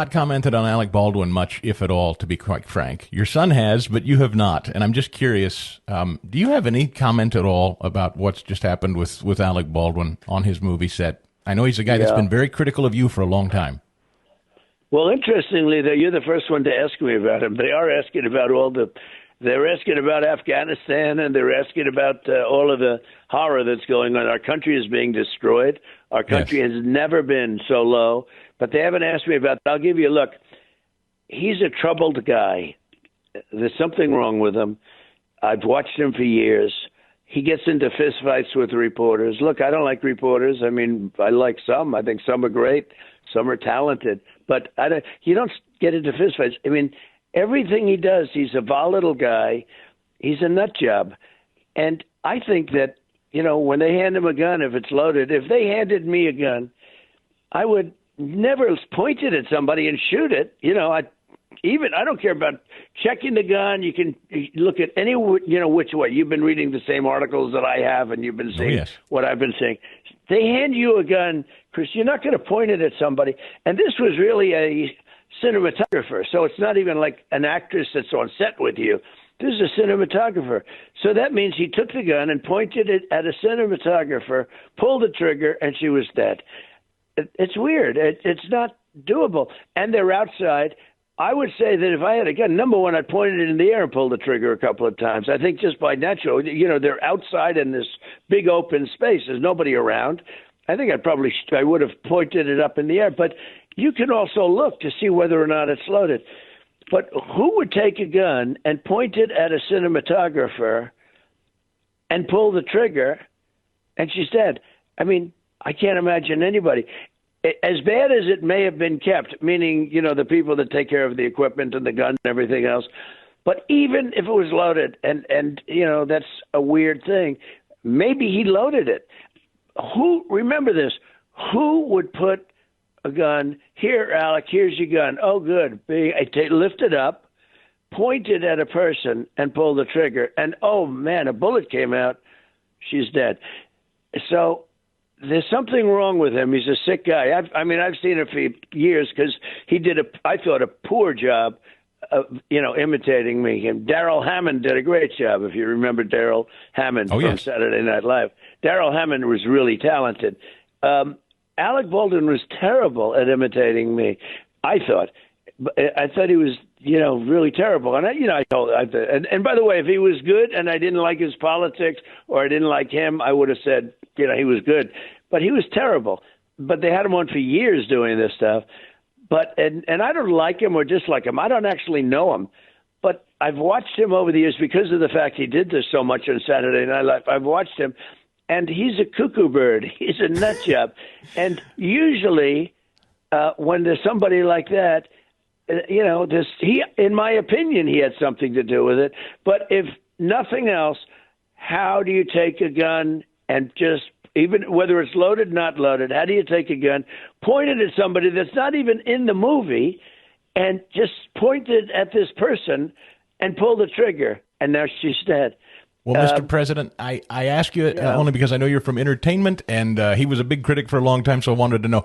not commented on Alec Baldwin much, if at all, to be quite frank. Your son has, but you have not. And I'm just curious, do you have any comment at all about what's just happened with Alec Baldwin on his movie set? I know he's a guy that's been very critical of you for a long time. Well, interestingly, you're the first one to ask me about him. They are asking about they're asking about Afghanistan, and they're asking about all of the horror that's going on. Our country is being destroyed. Our country has never been so low. But they haven't asked me about that. I'll give you a look. He's a troubled guy. There's something wrong with him. I've watched him for years. He gets into fistfights with reporters. Look, I don't like reporters. I mean, I like some. I think some are great. Some are talented. But you don't get into fistfights. I mean, everything he does, he's a volatile guy. He's a nut job. And I think that, when they hand him a gun, if it's loaded, if they handed me a gun, I would never point it at somebody and shoot it. I don't care about checking the gun. You can look at any, which way. You've been reading the same articles that I have, and you've been seeing what I've been saying. They hand you a gun, Chris, you're not going to point it at somebody. And this was really a cinematographer, so it's not even like an actress that's on set with you. This is a cinematographer. So that means he took the gun and pointed it at a cinematographer, pulled the trigger, and she was dead. It's weird. It's not doable. And they're outside. I would say that if I had a gun, number one, I'd point it in the air and pull the trigger a couple of times. I think just by natural, they're outside in this big open space. There's nobody around. I think I would have pointed it up in the air. But you can also look to see whether or not it's loaded. But who would take a gun and point it at a cinematographer and pull the trigger and she's dead? I mean, I can't imagine anybody. As bad as it may have been kept, meaning, the people that take care of the equipment and the gun and everything else, but even if it was loaded, and that's a weird thing, maybe he loaded it. Remember this, who would put a gun, here, Alec, here's your gun. Oh, good. Lift it up, point it at a person, and pull the trigger. And, oh, man, a bullet came out. She's dead. So there's something wrong with him. He's a sick guy. I've seen him for years because he did I thought, a poor job of, imitating me. And Darrell Hammond did a great job, if you remember Darrell Hammond from Saturday Night Live. Darrell Hammond was really talented. Alec Baldwin was terrible at imitating me, I thought. I thought he was, really terrible. And and by the way, if he was good and I didn't like his politics or I didn't like him, I would have said, he was good. But he was terrible. But they had him on for years doing this stuff. But and I don't like him or dislike him. I don't actually know him. But I've watched him over the years because of the fact he did this so much on Saturday Night Live. I've watched him. And he's a cuckoo bird. He's a nut job. And usually when there's somebody like that, in my opinion, he had something to do with it. But if nothing else, how do you take a gun and just, even whether it's loaded, not loaded, how do you take a gun, point it at somebody that's not even in the movie, and just point it at this person and pull the trigger, and now she's dead. Well, Mr. President, I ask you only because I know you're from entertainment, and he was a big critic for a long time, so I wanted to know.